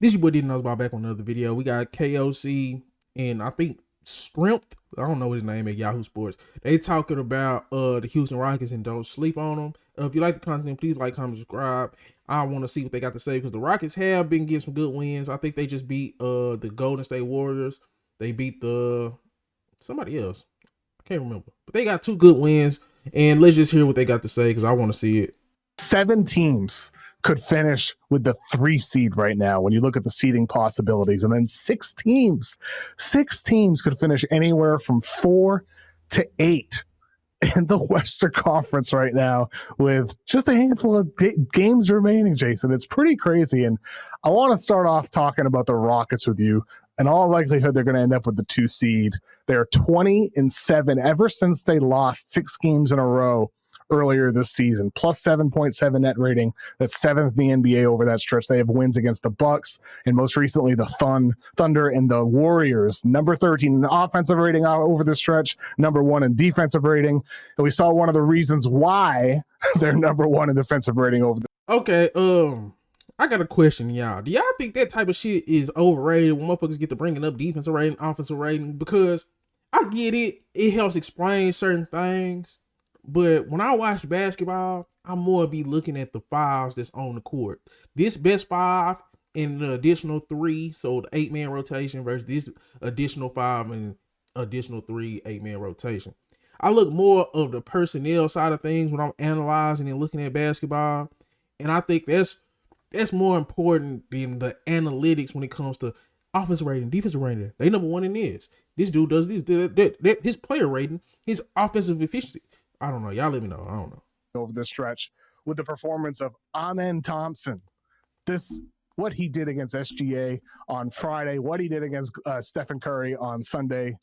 This your boy didn't know about back on another video. We got KOC and I think Strength. I don't know his name at Yahoo Sports. They talking about the Houston Rockets and don't sleep on them. If you like the content, please like, comment, subscribe. I want to see what they got to say because the Rockets have been getting some good wins. I think they just beat the Golden State Warriors. They beat the somebody else. I can't remember. But they got two good wins. And let's just hear what they got to say because I want to see it. 7 teams could finish with the 3 seed right now when you look at the seeding possibilities. And then 6 teams could finish anywhere from 4 to 8 in the Western Conference right now with just a handful of games remaining, Jason. It's pretty crazy. And I want to start off talking about the Rockets with you. In all likelihood, they're going to end up with the 2 seed. They're 20-7 ever since they lost 6 games in a row earlier this season, plus 7.7 net rating. That's 7th in the NBA over that stretch. They have wins against the Bucks and most recently the Thunder and the Warriors. Number 13 in offensive rating over this stretch, number 1 in defensive rating. And we saw one of the reasons why they're number 1 in defensive rating over the. Okay, I got a question, y'all. Do y'all think that type of shit is overrated when motherfuckers get to bringing up defensive rating, offensive rating? Because I get it. It helps explain certain things. But when I watch basketball, I more be looking at the fives that's on the court. This best 5 and the additional 3, so the 8-man rotation versus this additional 5 and additional 3 8-man rotation. I look more of the personnel side of things when I'm analyzing and looking at basketball. And I think that's more important than the analytics when it comes to offensive rating, defensive rating. They number 1 in this. This dude does this, that, his player rating, his offensive efficiency. I don't know. Y'all let me know. I don't know. Over this stretch with the performance of Amen Thompson. What he did against SGA on Friday, what he did against Stephen Curry on Sunday.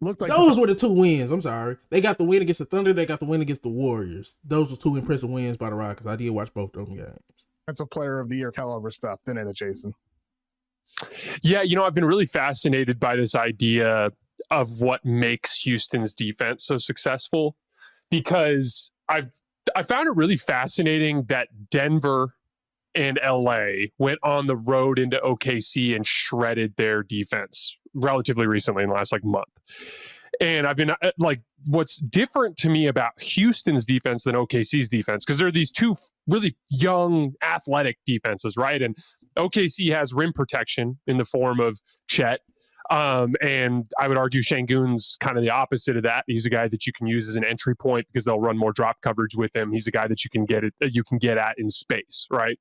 Looked like those were the 2 wins. I'm sorry. They got the win against the Thunder. They got the win against the Warriors. Those were 2 impressive wins by the Rockets. I did watch both of them games. That's a player of the year caliber stuff, didn't it, Jason? Yeah, I've been really fascinated by this idea of what makes Houston's defense so successful. Because I found it really fascinating that Denver and LA went on the road into OKC and shredded their defense relatively recently in the last month. And I've been what's different to me about Houston's defense than OKC's defense, because there are these 2 really young athletic defenses, right? And OKC has rim protection in the form of Chet. And I would argue Şengün's kind of the opposite of that. He's a guy that you can use as an entry point because they'll run more drop coverage with him. He's a guy that you can get at in space, right?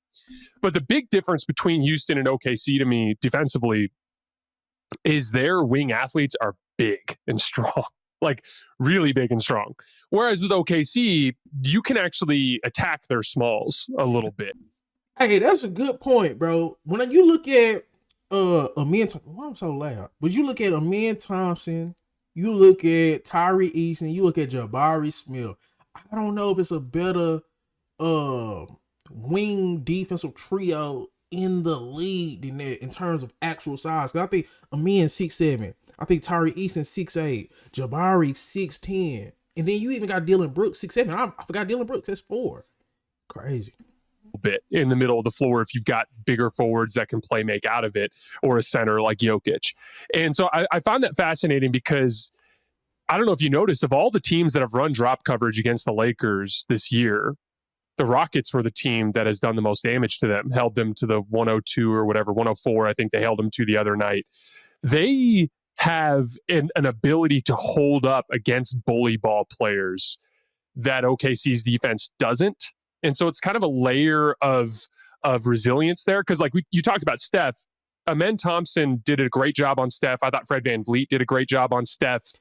But the big difference between Houston and OKC to me defensively is their wing athletes are big and strong, really big and strong. Whereas with OKC, you can actually attack their smalls a little bit. Hey, that's a good point, bro. When you look at Amen, why I'm so loud? But you look at Amen Thompson, you look at Tyree Easton, you look at Jabari Smith. I don't know if it's a better wing defensive trio in the league than that in terms of actual size. Cause I think Amen 6'7", I think Tyree Easton 6'8", Jabari 6'10", and then you even got Dylan Brooks 6'7". I forgot Dylan Brooks, that's 4. Crazy. Bit in the middle of the floor if you've got bigger forwards that can play make out of it, or a center like Jokic. And so I find that fascinating because I don't know if you noticed, of all the teams that have run drop coverage against the Lakers this year, the Rockets were the team that has done the most damage to them, held them to the 102 or whatever, 104, I think they held them to the other night. They have an ability to hold up against bully ball players that OKC's defense doesn't. And so it's kind of a layer of resilience there. Because you talked about Steph. Amen Thompson did a great job on Steph. I thought Fred VanVleet did a great job on Steph.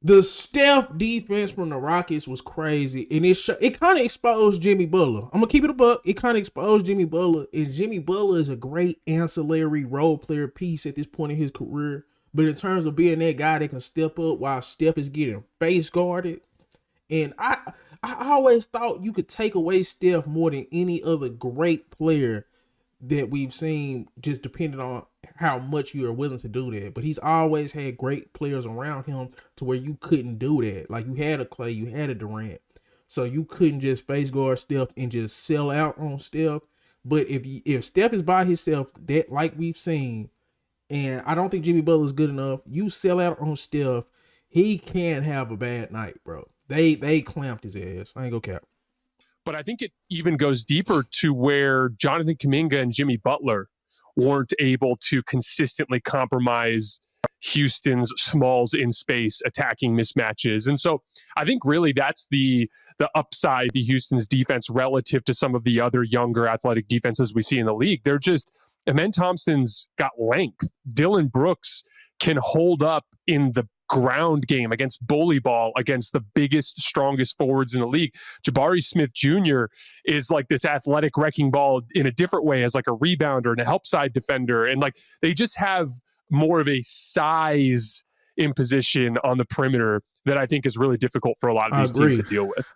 The Steph defense from the Rockets was crazy. And it kind of exposed Jimmy Butler. I'm going to keep it a buck. It kind of exposed Jimmy Butler. And Jimmy Butler is a great ancillary role player piece at this point in his career. But in terms of being that guy that can step up while Steph is getting face guarded. And I always thought you could take away Steph more than any other great player that we've seen, just depending on how much you are willing to do that. But he's always had great players around him to where you couldn't do that. Like you had a Clay, you had a Durant. So you couldn't just face guard Steph and just sell out on Steph. But if Steph is by himself, that like we've seen, and I don't think Jimmy Butler's good enough, you sell out on Steph, he can't have a bad night, bro. They clamped his ass. I ain't gonna cap. But I think it even goes deeper to where Jonathan Kuminga and Jimmy Butler weren't able to consistently compromise Houston's smalls in space attacking mismatches. And so I think really that's the upside to Houston's defense relative to some of the other younger athletic defenses we see in the league. They're just, Amen Thompson's got length. Dylan Brooks can hold up in the ground game against bully ball against the biggest, strongest forwards in the league. Jabari Smith Jr. is like this athletic wrecking ball in a different way as like a rebounder and a help side defender. And like they just have more of a size imposition on the perimeter that I think is really difficult for a lot of these teams to deal with.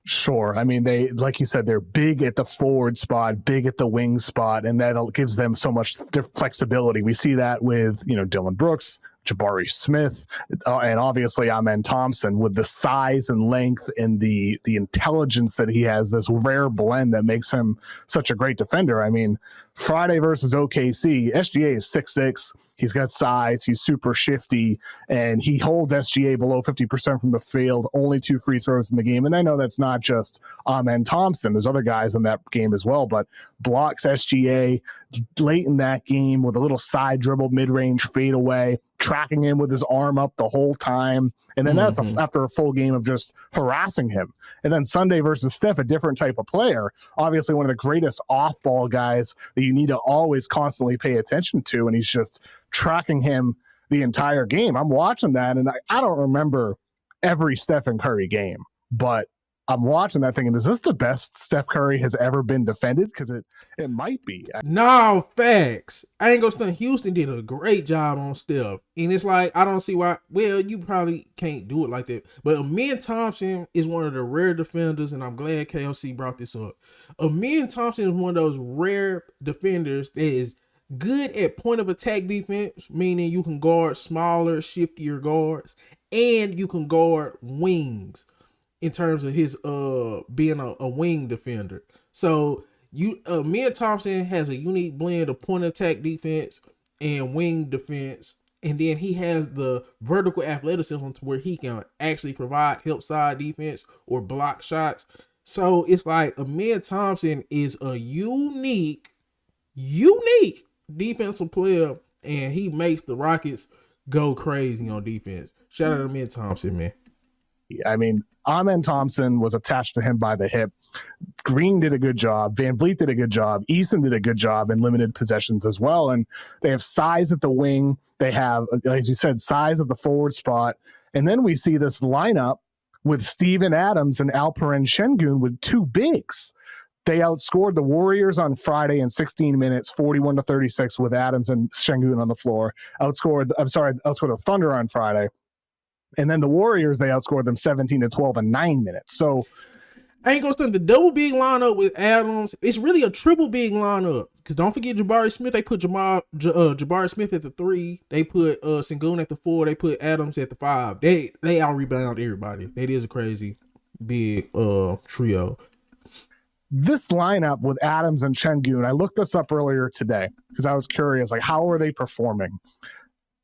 Sure. I mean, they, like you said, they're big at the forward spot, big at the wing spot, and that gives them so much flexibility. We see that with, Dylan Brooks, Jabari Smith, and obviously Amen Thompson with the size and length and the intelligence that he has, this rare blend that makes him such a great defender. I mean, Friday versus OKC, SGA is 6'6". He's got size. He's super shifty, and he holds SGA below 50% from the field, only 2 free throws in the game. And I know that's not just Amen Thompson. There's other guys in that game as well, but blocks SGA late in that game with a little side dribble, mid-range fadeaway, tracking him with his arm up the whole time. And then that's after a full game of just harassing him. And then Sunday versus Steph, a different type of player, obviously one of the greatest off-ball guys that you need to always constantly pay attention to, and he's just tracking him the entire game. I'm watching that, and I don't remember every Stephen Curry game, but I'm watching that thinking, is this the best Steph Curry has ever been defended? Because it might be. No, facts. I ain't gonna stunt. Houston did a great job on Steph. And it's like, I don't see why. Well, you probably can't do it like that. But Amen Thompson is one of the rare defenders, and I'm glad KOC brought this up. Amen Thompson is one of those rare defenders that is good at point of attack defense, meaning you can guard smaller, shiftier guards, and you can guard wings in terms of his being a wing defender. So Amen Thompson has a unique blend of point of attack defense and wing defense, and then he has the vertical athleticism to where he can actually provide help side defense or block shots. So it's like Amen Thompson is a unique defensive player, and he makes the Rockets go crazy on defense. Shout out to Amen Thompson, man. I mean, Amen Thompson was attached to him by the hip. Green did a good job. Van Vliet did a good job. Eason did a good job in limited possessions as well. And they have size at the wing. They have, as you said, size at the forward spot. And then we see this lineup with Steven Adams and Alperen Şengün with 2 bigs. They outscored the Warriors on Friday in 16 minutes, 41-36 with Adams and Şengün on the floor. Outscored the Thunder on Friday. And then the Warriors, they outscored them 17-12 in 9 minutes. So I ain't gonna stand the double big lineup with Adams. It's really a triple big lineup. Because don't forget Jabari Smith. They put Jabari Smith at the 3. They put Şengün at the 4. They put Adams at the 5. They out rebound everybody. That is a crazy big trio. This lineup with Adams and Şengün, I looked this up earlier today because I was curious, like, how are they performing?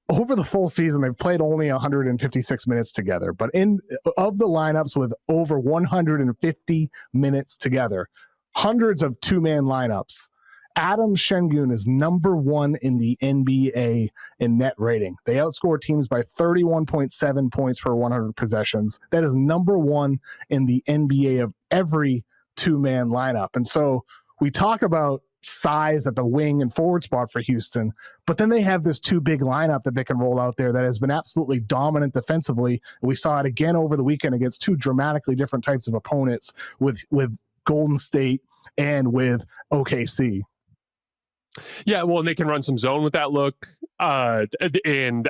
Over the full season, they've played only 156 minutes together, but of the lineups with over 150 minutes together, hundreds of 2-man lineups, Adams Şengün is number 1 in the NBA in net rating. They outscore teams by 31.7 points per 100 possessions. That is number 1 in the NBA of every 2-man lineup. And so we talk about size at the wing and forward spot for Houston, but then they have this 2 big lineup that they can roll out there that has been absolutely dominant defensively. We saw it again over the weekend against 2 dramatically different types of opponents with Golden State and with OKC. Yeah, well, and they can run some zone with that look. And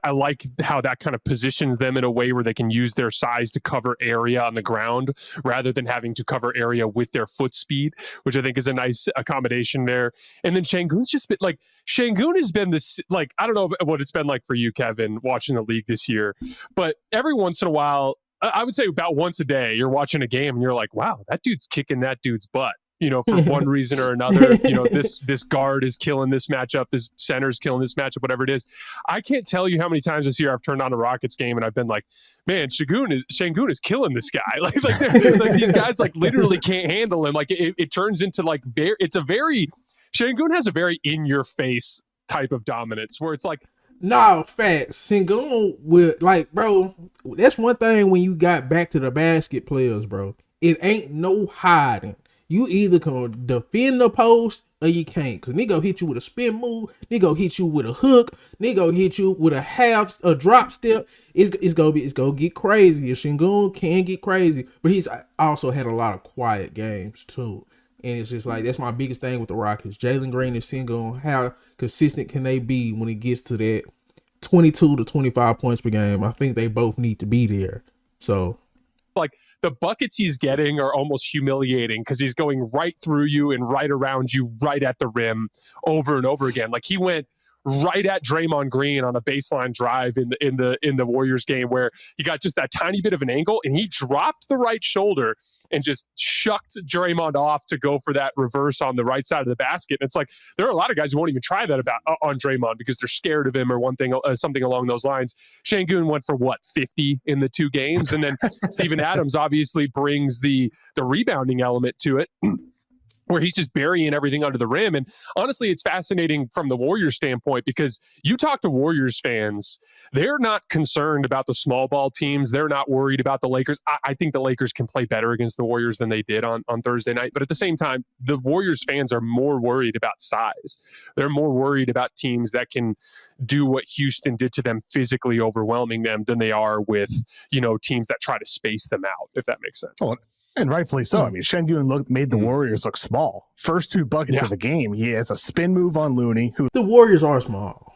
I like how that kind of positions them in a way where they can use their size to cover area on the ground rather than having to cover area with their foot speed, which I think is a nice accommodation there. And then Şengün's just been like, Şengün has been this, like, I don't know what it's been like for you, Kevin, watching the league this year, but every once in a while, I would say about once a day, you're watching a game and you're like, wow, that dude's kicking that dude's butt. for one reason or another. This guard is killing this matchup, this center is killing this matchup, whatever it is. I can't tell you how many times this year I've turned on a Rockets game and I've been like, man, Şengün is killing this guy. Like these guys like literally can't handle him. Like it turns into like Şengün has a very in your face type of dominance where it's like, no, facts. Şengün with bro, that's one thing when you got back to the basket players, bro. It ain't no hiding. You either can defend the post or you can't. Because nigga hit you with a spin move. Nigga hit you with a hook. Nigga hit you with a drop step. It's gonna get crazy. Şengün can get crazy. But he's also had a lot of quiet games too. And it's just like, that's my biggest thing with the Rockets. Jalen Green and Şengün, how consistent can they be when it gets to that 22 to 25 points per game? I think they both need to be there. So like the buckets he's getting are almost humiliating because he's going right through you and right around you, right at the rim over and over again. Like he went right at Draymond Green on a baseline drive in the Warriors game where he got just that tiny bit of an angle and he dropped the right shoulder and just shucked Draymond off to go for that reverse on the right side of the basket. And it's like, there are a lot of guys who won't even try that on Draymond because they're scared of him or something along those lines. Şengün went for 50 in the 2 games. And then Steven Adams obviously brings the rebounding element to it. Where he's just burying everything under the rim. And honestly, it's fascinating from the Warriors standpoint because you talk to Warriors fans, they're not concerned about the small ball teams. They're not worried about the Lakers. I think the Lakers can play better against the Warriors than they did on Thursday night. But at the same time, the Warriors fans are more worried about size. They're more worried about teams that can do what Houston did to them, physically overwhelming them, than they are with, teams that try to space them out, if that makes sense. Oh, and rightfully so. I mean, Şengün made the Warriors look small. First 2 buckets of the game, he has a spin move on Looney, who the Warriors are small.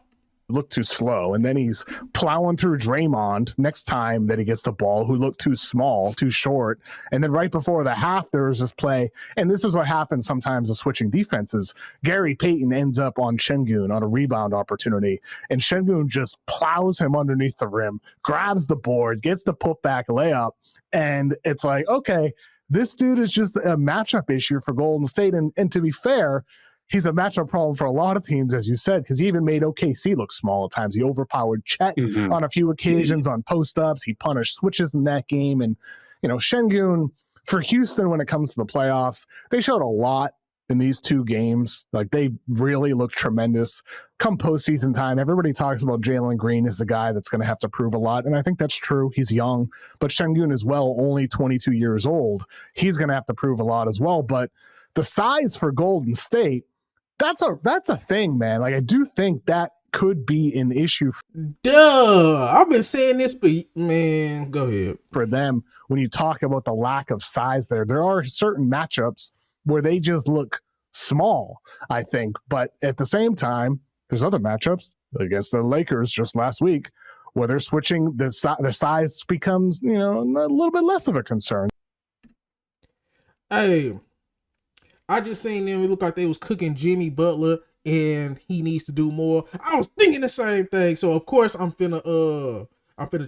Looked too slow, and then he's plowing through Draymond next time that he gets the ball, who looked too small, too short. And then right before the half, there was this play, and this is what happens sometimes with switching defenses. Gary Payton ends up on Şengün on a rebound opportunity, and Şengün just plows him underneath the rim, grabs the board, gets the putback layup, and it's like, okay, this dude is just a matchup issue for Golden State. And to be fair, he's a matchup problem for a lot of teams, as you said, because he even made OKC look small at times. He overpowered Chet on a few occasions on post-ups. He punished switches in that game. And, Şengün, for Houston, when it comes to the playoffs, they showed a lot in these 2 games. Like, they really looked tremendous. Come postseason time, everybody talks about Jalen Green as the guy that's going to have to prove a lot. And I think that's true. He's young. But Şengün as well, only 22 years old. He's going to have to prove a lot as well. But the size for Golden State, that's a thing, man. Like, I do think that could be an issue. I've been saying this, but man, go ahead. For them, when you talk about the lack of size there are certain matchups where they just look small, I think. But at the same time, there's other matchups against the Lakers just last week where they're switching, the size becomes, a little bit less of a concern. Hey, I just seen them. It looked like they was cooking Jimmy Butler, and he needs to do more. I was thinking the same thing, so of course I'm finna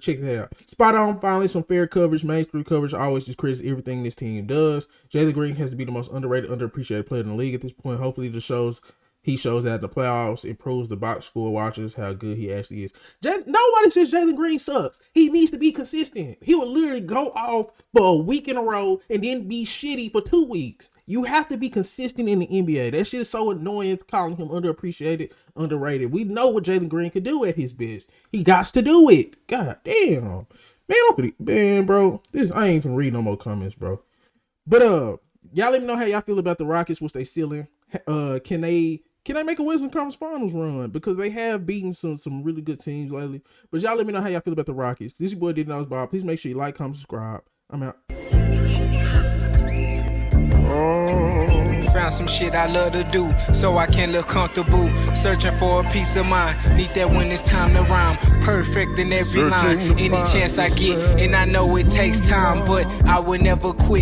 check that out. Spot on, finally some fair coverage, mainstream coverage. I always just credit everything this team does. Jalen Green has to be the most underrated, underappreciated player in the league at this point. Hopefully, he shows that the playoffs improves the box score watchers how good he actually is. Nobody says Jalen Green sucks. He needs to be consistent. He will literally go off for a week in a row and then be shitty for 2 weeks. You have to be consistent in the NBA. That shit is so annoying. It's calling him underappreciated, underrated. We know what Jalen Green could do at his best. He got to do it. God damn. Man, bro. I ain't even read no more comments, bro. But y'all let me know how y'all feel about the Rockets. What's they ceiling? Can they make a Western Conference Finals run? Because they have beaten some really good teams lately. But y'all let me know how y'all feel about the Rockets. This is your boy Didn't Know Bob. Please make sure you like, comment, subscribe. I'm out. Found some shit I love to do, so I can live comfortable. Searching for a peace of mind, need that when it's time to rhyme. Perfect in every line, any chance I get, and I know it takes time, but I will never quit.